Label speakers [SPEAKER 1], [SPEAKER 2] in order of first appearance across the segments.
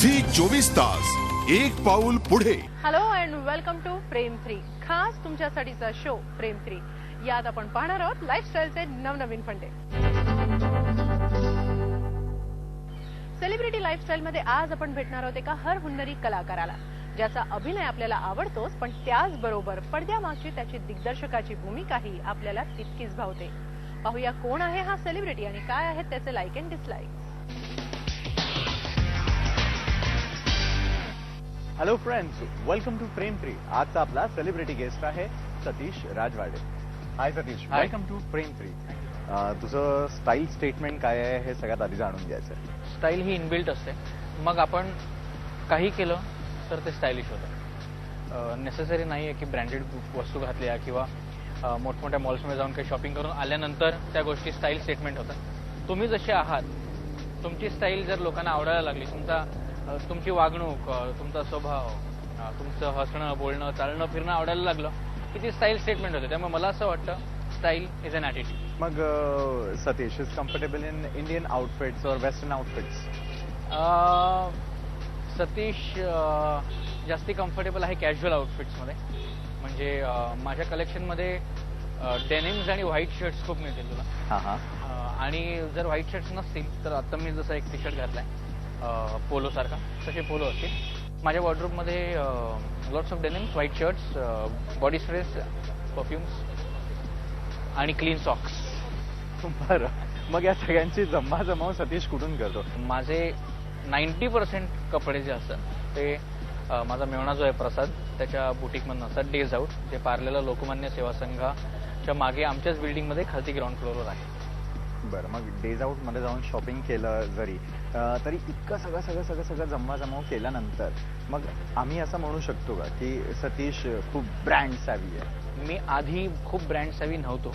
[SPEAKER 1] Zee 24 तास एक पाऊल पुढे.
[SPEAKER 2] Hello and welcome to Prem 3, खास तुमच्यासाठीचा शो प्रेम 3. यात आपण पाहणार आहोत लाईफस्टाईलचे नवनवीन फंडे. सेलिब्रिटी लाईफस्टाईल मध्ये आज आपण भेटणार आहोत एका हरहुन्नरी कलाकाराला, ज्याचा अभिनय आपल्याला आवडतोच, पण त्याचबरोबर पडद्यामागची त्याची दिग्दर्शकाची भूमिकाही आपल्याला तितकीच भावते. पाहूया कोण आहे हा सेलिब्रिटी आणि काय आहेत त्याचे like and dislike.
[SPEAKER 3] Hello friends, welcome to Prem 3. आजचा आपला सेलिब्रिटी गेस्ट आहे Satish Rajwade. Hi Satish, welcome to Prem 3. तुझं स्टाईल स्टेटमेंट काय आहे हे सगळ्यात आधी जाणून घ्यायचं.
[SPEAKER 4] स्टाईल ही इनबिल्ट असते, मग आपण काही केलं तर ते स्टायलिश होतं. नेसेसरी नाही आहे की ब्रँडेड वस्तू घातल्या किंवा मोठमोठ्या मॉल्समध्ये जाऊन काही शॉपिंग करून आल्यानंतर त्या गोष्टी स्टाईल स्टेटमेंट होतात. तुम्ही जसे आहात, तुमची स्टाईल जर लोकांना आवडायला लागली, तुमची वागणूक, तुमचा स्वभाव, तुमचं हसणं, बोलणं, चालणं, फिरणं आवडायला लागलं की ती स्टाईल स्टेटमेंट होते. त्यामुळे मला असं वाटतं स्टाईल इज अन ॲटिट्यूड.
[SPEAKER 3] मग Satish is comfortable in Indian outfits or western outfits?
[SPEAKER 4] Satish जास्ती कम्फर्टेबल आहे कॅज्युअल आउटफिट्समध्ये. म्हणजे माझ्या कलेक्शनमध्ये डेनिम्स आणि व्हाईट शर्ट्स खूप मिळतील तुला.
[SPEAKER 3] हां हां.
[SPEAKER 4] आणि जर व्हाईट शर्ट्स नसतील तर आता मी जसं एक टी शर्ट घातलाय पोलो सारखा, तसे पोलो असतील. माझ्या वॉर्डरोबमध्ये lots of denims, white shirts, body sprays, perfumes आणि क्लीन सॉक्स.
[SPEAKER 3] बरं, मग या सगळ्यांची जमवाजमाव सतीश कुठून करतो?
[SPEAKER 4] माझे 90% कपडे जे असतात ते माझा मेवणा जो आहे प्रसाद, त्याच्या बुटीकमधून असतात. डेज आउट, ते पार्लेला लोकमान्य सेवा संघाच्या मागे आमच्याच बिल्डिंगमध्ये खालती ग्राउंड फ्लोअरवर आहे.
[SPEAKER 3] बरं, मग डेज आउटमध्ये जाऊन शॉपिंग केलं जरी तरी इतकं सगळं जमवाजमाव केल्यानंतर मग आम्ही असं म्हणू शकतो का की सतीश खूप ब्रँड सॅव्ही आहे?
[SPEAKER 4] मी आधी खूप ब्रँड सॅव्ही नव्हतो,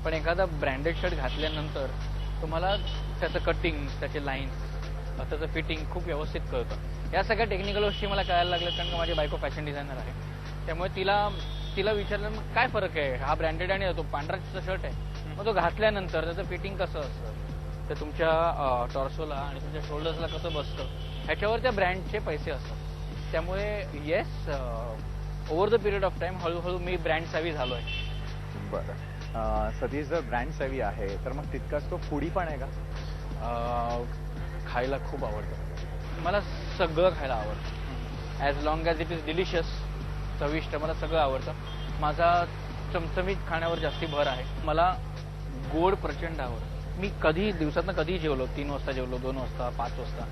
[SPEAKER 4] पण एखादा ब्रँडेड शर्ट घातल्यानंतर तुम्हाला त्याचं कटिंग, त्याचे लाईन्स, त्याचं फिटिंग खूप व्यवस्थित कळतं. या सगळ्या टेक्निकल गोष्टी मला कळायला लागल्या, कारण का माझी बायको फॅशन डिझायनर आहे. त्यामुळे तिला विचारलं मग काय फरक आहे, हा ब्रँडेड आणि तो पांढराचा शर्ट आहे, मग तो घातल्यानंतर त्याचं फिटिंग कसं असतं, ते तुमच्या टॉर्सोला आणि तुमच्या शोल्डर्सला कसं बसतं, ह्याच्यावर त्या ब्रँडचे पैसे असतात. त्यामुळे yes, over the period of time हळूहळू मी ब्रँड सॅव्ही झालोय.
[SPEAKER 3] बरं, सतीश जर ब्रँड सॅव्ही आहे तर मग तितकाच तो फूडी पण आहे का?
[SPEAKER 4] खायला खूप आवडतं मला, सगळं खायला आवडतं. As long as it is delicious, चविष्ट, मला सगळं आवडतं. माझा चमचमीत खाण्यावर जास्ती भर आहे. मला गोड प्रचंड आवडतं. मी कधी दिवसातनं कधी जेवलो, 3 वाजता जेवलो, 2 वाजता, 5 वाजता,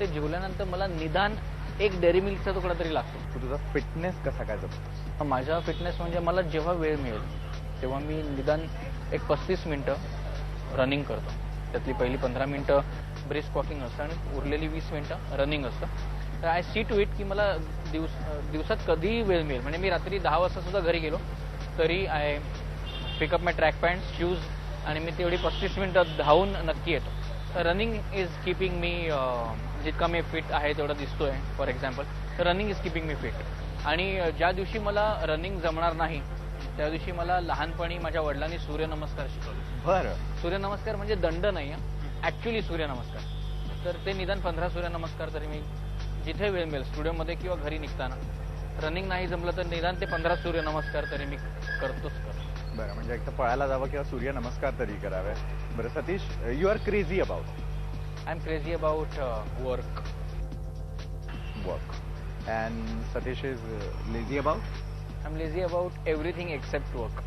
[SPEAKER 4] ते जेवल्यानंतर मला निदान एक डेअरी मिल्कचा तुकडा तरी लागतो.
[SPEAKER 3] तुझा फिटनेस कसा काय जपतो?
[SPEAKER 4] माझा फिटनेस म्हणजे मला जेव्हा वेळ मिळेल तेव्हा मी निदान एक 35 मिनिटं रनिंग करतो. त्यातली पहिली 15 मिनिटं ब्रिस्क वॉकिंग असतं आणि उरलेली 20 मिनिटं रनिंग असतं. तर आय सी टू इट की मला दिवसात कधीही वेळ मिळेल. म्हणजे मी रात्री 10 वाजता सुद्धा घरी गेलो तरी I pickup my track pant, shoes, आणि मी तेवढी 35 मिनिटं धावून नक्की येतो. तर रनिंग इज कीपिंग मी, जितका मी फिट आहे तेवढा दिसतोय फॉर एक्झाम्पल, तर running is keeping me fit. आणि ज्या दिवशी मला रनिंग जमणार नाही त्या दिवशी मला लहानपणी माझ्या वडिलांनी सूर्यनमस्कार शिकवले.
[SPEAKER 3] बरं,
[SPEAKER 4] सूर्यनमस्कार म्हणजे दंड नाही, ऍक्च्युली सूर्यनमस्कार. तर ते निदान 15 सूर्यनमस्कार तरी मी जिथे वेळ मिळेल, स्टुडिओमध्ये किंवा घरी निघताना, रनिंग नाही जमलं तर निदान ते 15 सूर्यनमस्कार तरी मी करतोच करतो.
[SPEAKER 3] बरं, म्हणजे एक तर पळायला जावं किंवा सूर्यनमस्कार तरी करावे. बरं Satish, you are crazy about?
[SPEAKER 4] I am crazy about work.
[SPEAKER 3] And Satish is lazy about?
[SPEAKER 4] I am lazy about everything except work.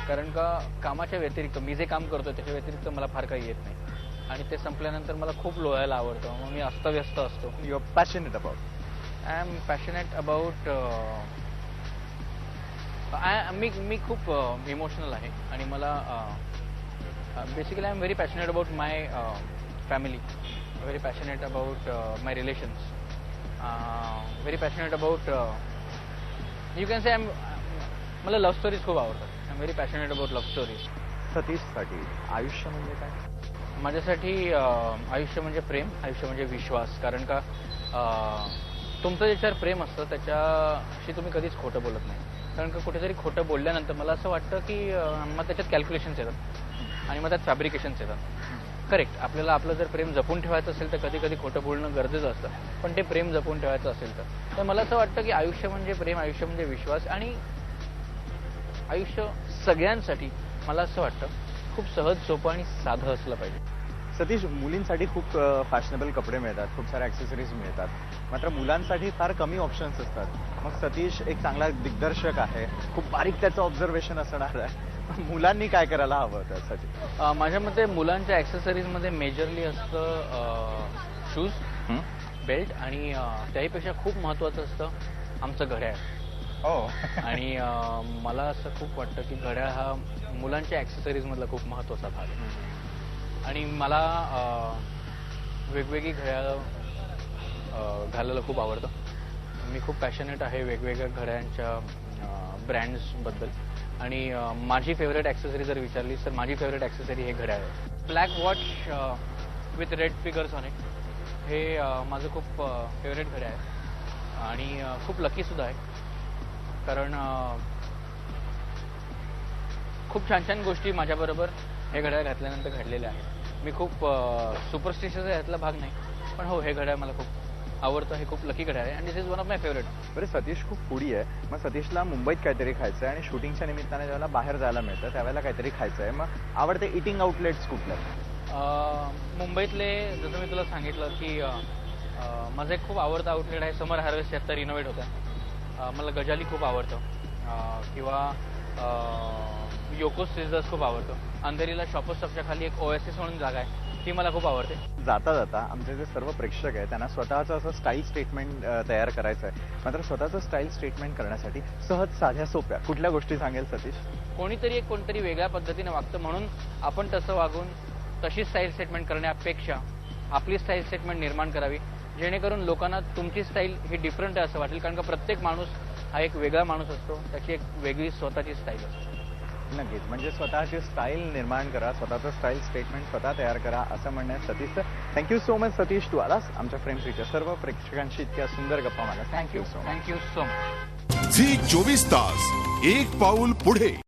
[SPEAKER 4] कारण का कामाच्या व्यतिरिक्त, मी जे काम करतोय त्याच्या व्यतिरिक्त मला फार काही येत नाही, आणि ते संपल्यानंतर मला खूप लोळायला आवडतं. मग मी अस्तव्यस्त असतो.
[SPEAKER 3] You are passionate about?
[SPEAKER 4] I am passionate about, मी खूप इमोशनल आहे आणि मला basically I am very passionate about my family, very passionate about my relations, very passionate about, you can say मला लव्ह स्टोरीज खूप आवडतात. I am very passionate about love stories.
[SPEAKER 3] सतीशसाठी आयुष्य म्हणजे काय?
[SPEAKER 4] माझ्यासाठी आयुष्य म्हणजे प्रेम, आयुष्य म्हणजे विश्वास. कारण का तुमचं ज्याच्यावर प्रेम असतं त्याच्याशी तुम्ही कधीच खोटं बोलत नाही. कारण का कुठेतरी खोटं बोलल्यानंतर मला असं वाटतं की मग त्याच्यात कॅल्क्युलेशन्स येतात आणि मग त्यात फॅब्रिकेशन्स येतात. करेक्ट. आपल्याला आपलं जर प्रेम जपून ठेवायचं असेल तर कधी कधी खोटं बोलणं गरजेचं असतं, पण ते प्रेम जपून ठेवायचं असेल तर मला असं वाटतं की आयुष्य म्हणजे प्रेम, आयुष्य म्हणजे विश्वास, आणि आयुष्य सगळ्यांसाठी मला असं वाटतं खूप सहज, सोपं आणि साधं असलं पाहिजे.
[SPEAKER 3] सतीश, मुलींसाठी खूप फॅशनेबल कपडे मिळतात, खूप साऱ्या ॲक्सेसरीज मिळतात, मात्र मुलांसाठी फार कमी ऑप्शन्स असतात. मग सतीश एक चांगला दिग्दर्शक आहे, खूप बारीक त्याचं ऑब्झर्वेशन असणार आहे. मुलांनी काय करायला हवं त्यासाठी?
[SPEAKER 4] माझ्या मते मुलांच्या ॲक्सेसरीजमध्ये मेजरली असतं शूज, बेल्ट, आणि त्याहीपेक्षा खूप महत्त्वाचं असतं आमचं घड्याळ.
[SPEAKER 3] हो.
[SPEAKER 4] आणि मला असं खूप वाटतं की घड्याळ हा मुलांच्या ॲक्सेसरीजमधला खूप महत्त्वाचा भाग आहे. आणि मला वेगवेगळी घड्याळं घालायला खूप आवडतं. मी खूप पॅशनेट आहे वेगवेगळ्या घड्याळांच्या ब्रँड्सबद्दल. आणि माझी फेवरेट ॲक्सेसरी जर विचारली तर माझी फेवरेट ॲक्सेसरी हे घड्याळ आहे. Black watch with red figures on it, हे माझं खूप फेवरेट घड्याळ आहे. आणि खूप लकीसुद्धा आहे, कारण खूप छान छान गोष्टी माझ्याबरोबर हे घड्याळ घातल्यानंतर घडलेल्या आहेत. मी खूप सुपरस्टिशियस यातला भाग नाही, पण हो, हे घड्याळ मला खूप आवडतं. हे खूप लकी घड्याळ आहे आणि this is one of my favourite.
[SPEAKER 3] बरं, सतीश खूप फूडी आहे. मग सतीशला मुंबईत काहीतरी खायचं आहे आणि शूटिंगच्या निमित्ताने ज्यावेळेला बाहेर जायला मिळतं त्यावेळेला काहीतरी खायचं आहे. मग आवडते इटिंग आउटलेट्स कुठले?
[SPEAKER 4] मुंबईतले जसं मी तुला सांगितलं की माझं एक खूप आवडतं आउटलेट आहे समर हार्वेस्ट, आता रिनोव्हेट होतं. मला गजाली खूप आवडतं, किंवा योकोस सिझर्स खूप आवडतं. अंधेरीला शॉपर्स स्टॉपच्या खाली एक ओएसएस म्हणून जागा आहे, ती मला खूप आवडते.
[SPEAKER 3] जाता जाता आमचे जे सर्व प्रेक्षक आहेत त्यांना स्वतःचं असं स्टाईल स्टेटमेंट तयार करायचं आहे. मात्र स्वतःचं स्टाईल स्टेटमेंट करण्यासाठी सहज, साध्या, सोप्या कुठल्या गोष्टी सांगेल सतीश?
[SPEAKER 4] कोणीतरी वेगळ्या पद्धतीने वागतं म्हणून आपण तसं वागून तशी स्टाईल स्टेटमेंट करण्यापेक्षा आपली स्टाईल स्टेटमेंट निर्माण करावी, जेणेकरून लोकांना तुमची स्टाईल ही डिफरंट आहे असं वाटेल. कारण का प्रत्येक माणूस हा एक वेगळा माणूस असतो, त्याची एक वेगळी स्वतःची स्टाईल असते.
[SPEAKER 3] नक्कीच, म्हणजे स्वतःची स्टाईल निर्माण करा, स्वतःचं स्टाईल स्टेटमेंट स्वतः तयार करा असं म्हणणं आहे सतीशचं. थँक्यू सो मच सतीश, तू आलास आमच्या फ्रेम थ्रीच्या सर्व प्रेक्षकांशी इतक्या सुंदर गप्पा मारला. Thank you so much.
[SPEAKER 4] Thank you so much.
[SPEAKER 1] Zee 24 तास, एक पाऊल पुढे.